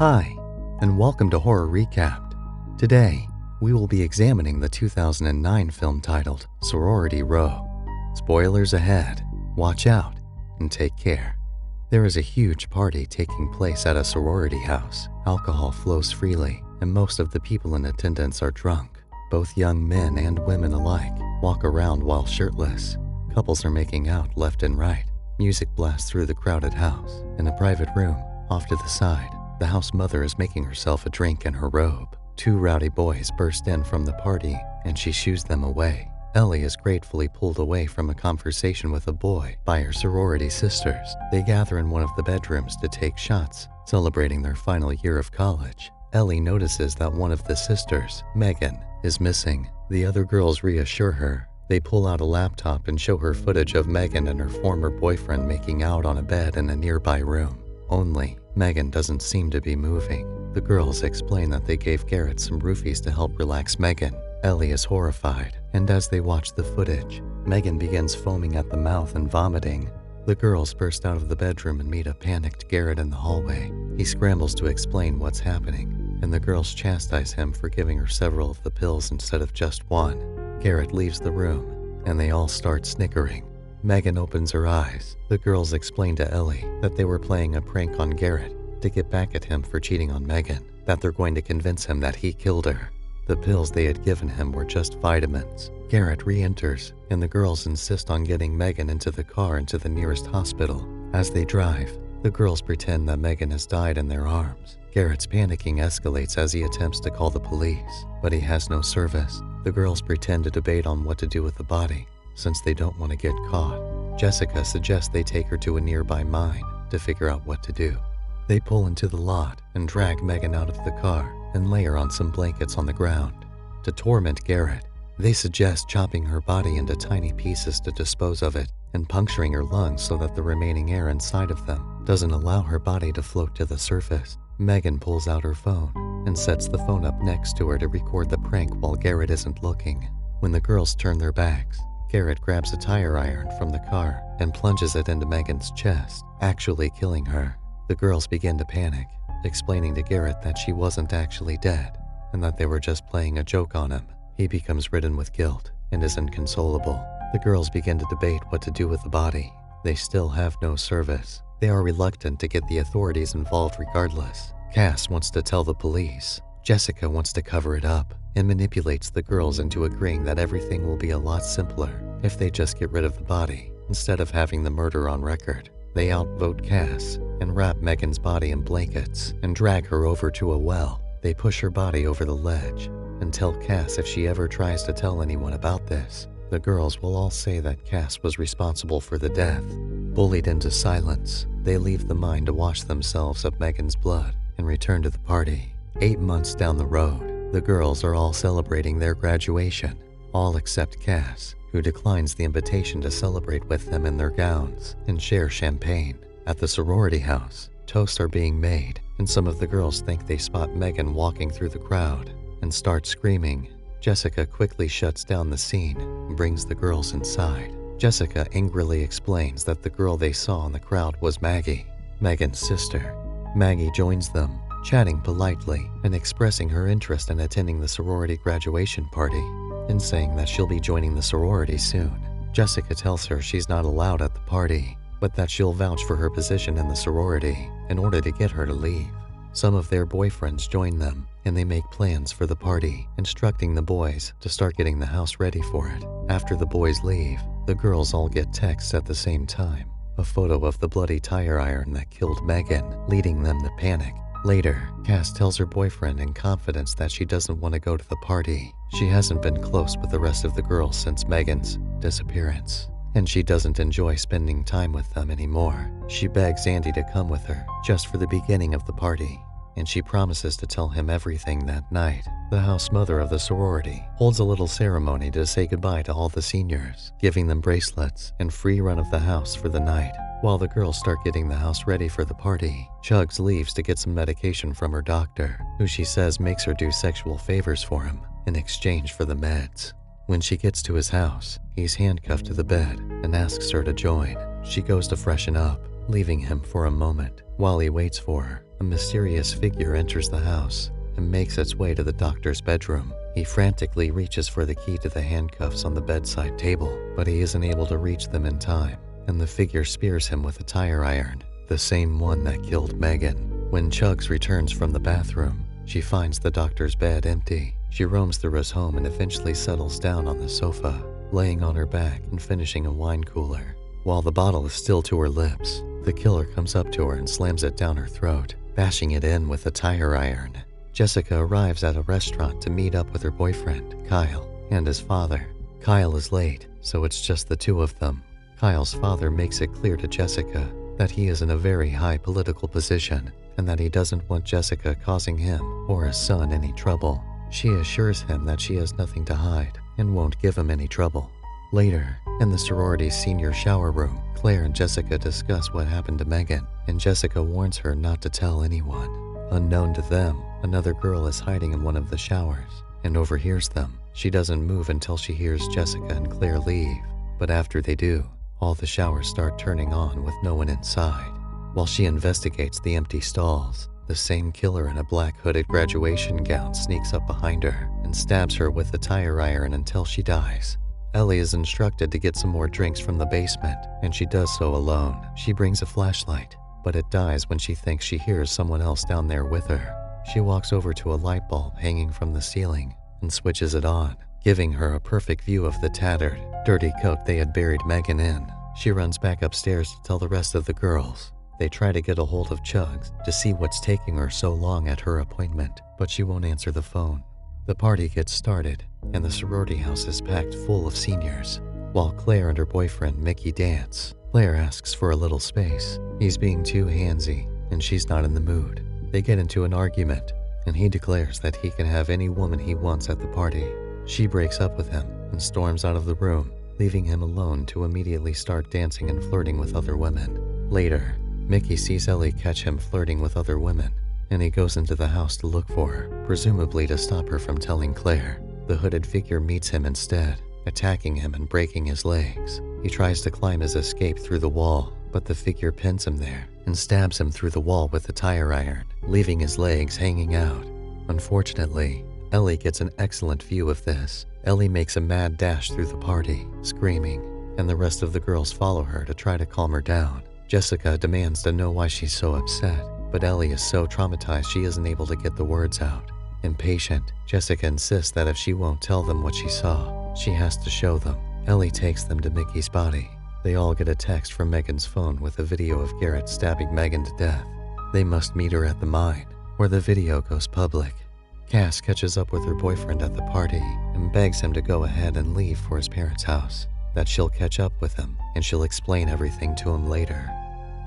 Hi, and welcome to Horror Recapped. Today, we will be examining the 2009 film titled Sorority Row. Spoilers ahead, watch out, and take care. There is a huge party taking place at a sorority house. Alcohol flows freely, and most of the people in attendance are drunk. Both young men and women alike walk around while shirtless. Couples are making out left and right. Music blasts through the crowded house. In a private room, off to the side, the house mother is making herself a drink in her robe. Two rowdy boys burst in from the party, and she shoos them away. Ellie is gratefully pulled away from a conversation with a boy by her sorority sisters. They gather in one of the bedrooms to take shots, celebrating their final year of college. Ellie notices that one of the sisters, Megan, is missing. The other girls reassure her. They pull out a laptop and show her footage of Megan and her former boyfriend making out on a bed in a nearby room. Only, Megan doesn't seem to be moving. The girls explain that they gave Garrett some roofies to help relax Megan. Ellie is horrified, and as they watch the footage, Megan begins foaming at the mouth and vomiting. The girls burst out of the bedroom and meet a panicked Garrett in the hallway. He scrambles to explain what's happening, and the girls chastise him for giving her several of the pills instead of just one. Garrett leaves the room, and they all start snickering. Megan opens her eyes. The girls explain to Ellie that they were playing a prank on Garrett to get back at him for cheating on Megan, that they're going to convince him that he killed her. The pills they had given him were just vitamins. Garrett re-enters, and the girls insist on getting Megan into the car and to the nearest hospital. As they drive, the girls pretend that Megan has died in their arms. Garrett's panicking escalates as he attempts to call the police, but he has no service. The girls pretend to debate on what to do with the body, since they don't want to get caught. Jessica suggests they take her to a nearby mine to figure out what to do. They pull into the lot and drag Megan out of the car and lay her on some blankets on the ground. To torment Garrett, they suggest chopping her body into tiny pieces to dispose of it and puncturing her lungs so that the remaining air inside of them doesn't allow her body to float to the surface. Megan pulls out her phone and sets the phone up next to her to record the prank while Garrett isn't looking. When the girls turn their backs, Garrett grabs a tire iron from the car and plunges it into Megan's chest, actually killing her. The girls begin to panic, explaining to Garrett that she wasn't actually dead and that they were just playing a joke on him. He becomes ridden with guilt and is inconsolable. The girls begin to debate what to do with the body. They still have no service. They are reluctant to get the authorities involved regardless. Cass wants to tell the police. Jessica wants to cover it up and manipulates the girls into agreeing that everything will be a lot simpler if they just get rid of the body instead of having the murder on record. They outvote Cass and wrap Megan's body in blankets and drag her over to a well. They push her body over the ledge and tell Cass if she ever tries to tell anyone about this, the girls will all say that Cass was responsible for the death. Bullied into silence, they leave the mine to wash themselves of Megan's blood and return to the party. 8 months down the road, the girls are all celebrating their graduation, all except Cass, who declines the invitation to celebrate with them in their gowns and share champagne. At the sorority house, toasts are being made, and some of the girls think they spot Megan walking through the crowd and start screaming. Jessica quickly shuts down the scene and brings the girls inside. Jessica angrily explains that the girl they saw in the crowd was Maggie, Megan's sister. Maggie joins them, chatting politely and expressing her interest in attending the sorority graduation party and saying that she'll be joining the sorority soon. Jessica tells her she's not allowed at the party, but that she'll vouch for her position in the sorority in order to get her to leave. Some of their boyfriends join them, and they make plans for the party, instructing the boys to start getting the house ready for it. After the boys leave, the girls all get texts at the same time, a photo of the bloody tire iron that killed Megan, leading them to panic. Later, Cass tells her boyfriend in confidence that she doesn't want to go to the party. She hasn't been close with the rest of the girls since Megan's disappearance, and she doesn't enjoy spending time with them anymore. She begs Andy to come with her, just for the beginning of the party, and she promises to tell him everything that night. The house mother of the sorority holds a little ceremony to say goodbye to all the seniors, giving them bracelets and free run of the house for the night. While the girls start getting the house ready for the party, Chugs leaves to get some medication from her doctor, who she says makes her do sexual favors for him in exchange for the meds. When she gets to his house, he's handcuffed to the bed and asks her to join. She goes to freshen up, leaving him for a moment. While he waits for her, a mysterious figure enters the house and makes its way to the doctor's bedroom. He frantically reaches for the key to the handcuffs on the bedside table, but he isn't able to reach them in time, and the figure spears him with a tire iron, the same one that killed Megan. When Chugs returns from the bathroom, she finds the doctor's bed empty. She roams through his home and eventually settles down on the sofa, laying on her back and finishing a wine cooler. While the bottle is still to her lips, the killer comes up to her and slams it down her throat, bashing it in with a tire iron. Jessica arrives at a restaurant to meet up with her boyfriend, Kyle, and his father. Kyle is late, so it's just the two of them. Kyle's father makes it clear to Jessica that he is in a very high political position and that he doesn't want Jessica causing him or his son any trouble. She assures him that she has nothing to hide and won't give him any trouble. Later, in the sorority's senior shower room, Claire and Jessica discuss what happened to Megan, and Jessica warns her not to tell anyone. Unknown to them, another girl is hiding in one of the showers and overhears them. She doesn't move until she hears Jessica and Claire leave, but after they do, all the showers start turning on with no one inside. While she investigates the empty stalls, the same killer in a black hooded graduation gown sneaks up behind her and stabs her with a tire iron until she dies. Ellie is instructed to get some more drinks from the basement, and she does so alone. She brings a flashlight, but it dies when she thinks she hears someone else down there with her. She walks over to a light bulb hanging from the ceiling and switches it on, giving her a perfect view of the tattered, dirty coat they had buried Megan in. She runs back upstairs to tell the rest of the girls. They try to get a hold of Chugs to see what's taking her so long at her appointment, but she won't answer the phone. The party gets started, and the sorority house is packed full of seniors. While Claire and her boyfriend Mickey dance, Claire asks for a little space. He's being too handsy, and she's not in the mood. They get into an argument, and he declares that he can have any woman he wants at the party. She breaks up with him and storms out of the room, leaving him alone to immediately start dancing and flirting with other women. Later, Mickey sees Ellie catch him flirting with other women, and he goes into the house to look for her, presumably to stop her from telling Claire. The hooded figure meets him instead, attacking him and breaking his legs. He tries to climb his escape through the wall, but the figure pins him there and stabs him through the wall with a tire iron, leaving his legs hanging out. Unfortunately, Ellie gets an excellent view of this. Ellie makes a mad dash through the party, screaming, and the rest of the girls follow her to try to calm her down. Jessica demands to know why she's so upset, but Ellie is so traumatized she isn't able to get the words out. Impatient, Jessica insists that if she won't tell them what she saw, she has to show them. Ellie takes them to Mickey's body. They all get a text from Megan's phone with a video of Garrett stabbing Megan to death. They must meet her at the mine, where the video goes public. Cass catches up with her boyfriend at the party and begs him to go ahead and leave for his parents' house, that she'll catch up with him and she'll explain everything to him later.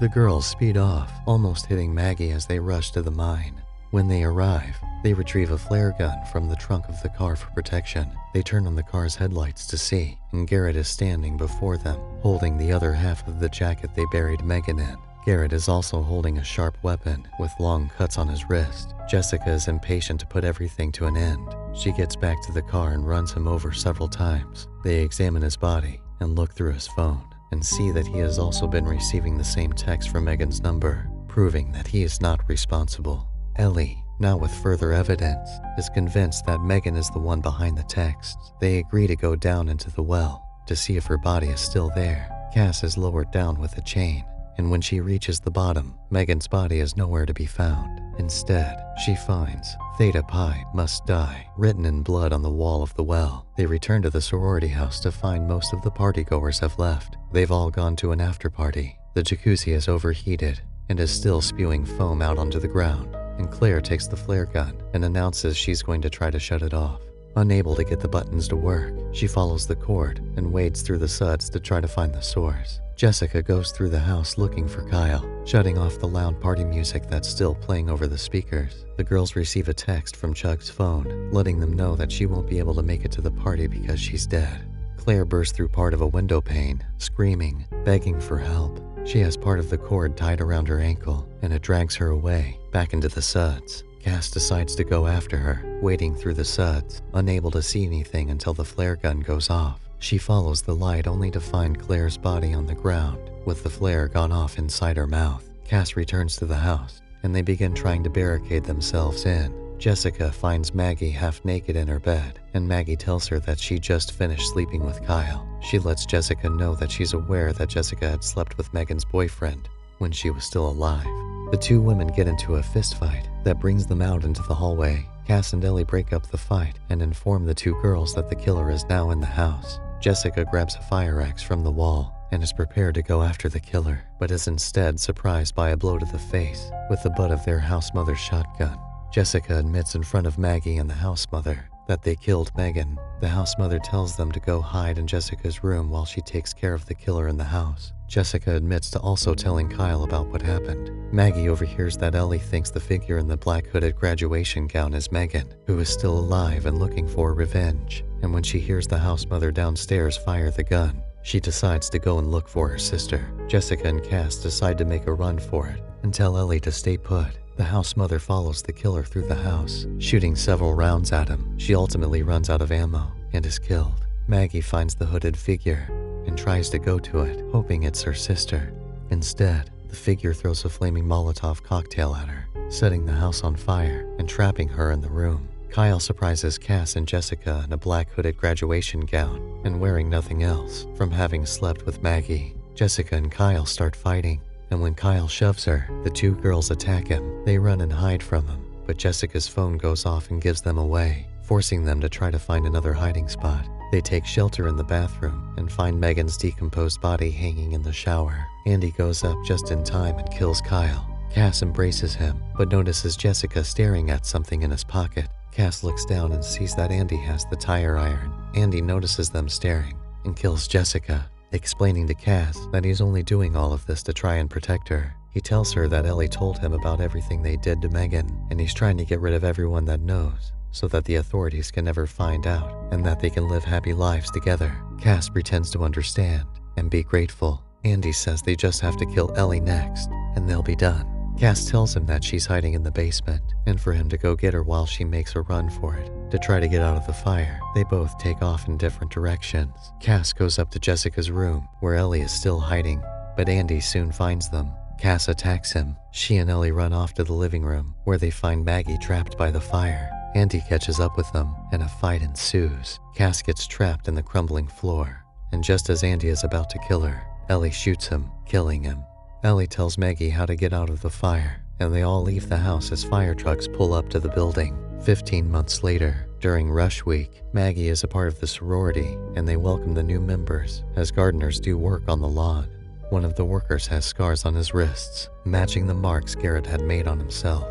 The girls speed off, almost hitting Maggie as they rush to the mine. When they arrive, they retrieve a flare gun from the trunk of the car for protection. They turn on the car's headlights to see, and Garrett is standing before them, holding the other half of the jacket they buried Megan in. Garrett is also holding a sharp weapon with long cuts on his wrist. Jessica is impatient to put everything to an end. She gets back to the car and runs him over several times. They examine his body and look through his phone and see that he has also been receiving the same text from Megan's number, proving that he is not responsible. Ellie, now with further evidence, is convinced that Megan is the one behind the texts. They agree to go down into the well to see if her body is still there. Cass is lowered down with a chain, and when she reaches the bottom, Megan's body is nowhere to be found. Instead, she finds Theta Pi Must Die written in blood on the wall of the well. They return to the sorority house to find most of the partygoers have left. They've all gone to an after party. The jacuzzi is overheated and is still spewing foam out onto the ground, and Claire takes the flare gun and announces she's going to try to shut it off. Unable to get the buttons to work, she follows the cord and wades through the suds to try to find the source. Jessica goes through the house looking for Kyle, shutting off the loud party music that's still playing over the speakers. The girls receive a text from Chug's phone, letting them know that she won't be able to make it to the party because she's dead. Claire bursts through part of a window pane, screaming, begging for help. She has part of the cord tied around her ankle, and it drags her away, back into the suds. Cass decides to go after her, wading through the suds, unable to see anything until the flare gun goes off. She follows the light only to find Claire's body on the ground, with the flare gone off inside her mouth. Cass returns to the house and they begin trying to barricade themselves in. Jessica finds Maggie half naked in her bed, and Maggie tells her that she just finished sleeping with Kyle. She lets Jessica know that she's aware that Jessica had slept with Megan's boyfriend when she was still alive. The two women get into a fist fight that brings them out into the hallway. Cass and Ellie break up the fight and inform the two girls that the killer is now in the house. Jessica grabs a fire axe from the wall and is prepared to go after the killer, but is instead surprised by a blow to the face with the butt of their house mother's shotgun. Jessica admits in front of Maggie and the house mother that they killed Megan. The house mother tells them to go hide in Jessica's room while she takes care of the killer in the house. Jessica admits to also telling Kyle about what happened. Maggie overhears that Ellie thinks the figure in the black hooded graduation gown is Megan, who is still alive and looking for revenge. And when she hears the house mother downstairs fire the gun, she decides to go and look for her sister. Jessica and Cass decide to make a run for it and tell Ellie to stay put. The house mother follows the killer through the house, shooting several rounds at him. She ultimately runs out of ammo and is killed. Maggie finds the hooded figure and tries to go to it, hoping it's her sister. Instead, the figure throws a flaming Molotov cocktail at her, setting the house on fire and trapping her in the room. Kyle surprises Cass and Jessica in a black hooded graduation gown and wearing nothing else from having slept with Maggie. Jessica and Kyle start fighting, and when Kyle shoves her, the two girls attack him. They run and hide from him, but Jessica's phone goes off and gives them away, forcing them to try to find another hiding spot. They take shelter in the bathroom and find Megan's decomposed body hanging in the shower. Andy goes up just in time and kills Kyle. Cass embraces him, but notices Jessica staring at something in his pocket. Cass looks down and sees that Andy has the tire iron. Andy notices them staring and kills Jessica, explaining to Cass that he's only doing all of this to try and protect her. He tells her that Ellie told him about everything they did to Megan, and he's trying to get rid of everyone that knows, so that the authorities can never find out, and that they can live happy lives together. Cass pretends to understand and be grateful. Andy says they just have to kill Ellie next, and they'll be done. Cass tells him that she's hiding in the basement, and for him to go get her while she makes a run for it. To try to get out of the fire, they both take off in different directions. Cass goes up to Jessica's room, where Ellie is still hiding, but Andy soon finds them. Cass attacks him. She and Ellie run off to the living room, where they find Maggie trapped by the fire. Andy catches up with them, and a fight ensues. Cass gets trapped in the crumbling floor, and just as Andy is about to kill her, Ellie shoots him, killing him. Ellie tells Maggie how to get out of the fire, and they all leave the house as fire trucks pull up to the building. 15 months later, during Rush Week, Maggie is a part of the sorority, and they welcome the new members as gardeners do work on the lawn. One of the workers has scars on his wrists, matching the marks Garrett had made on himself.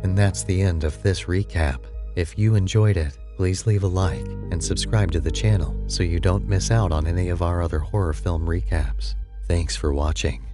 And that's the end of this recap. If you enjoyed it, please leave a like and subscribe to the channel so you don't miss out on any of our other horror film recaps. Thanks for watching.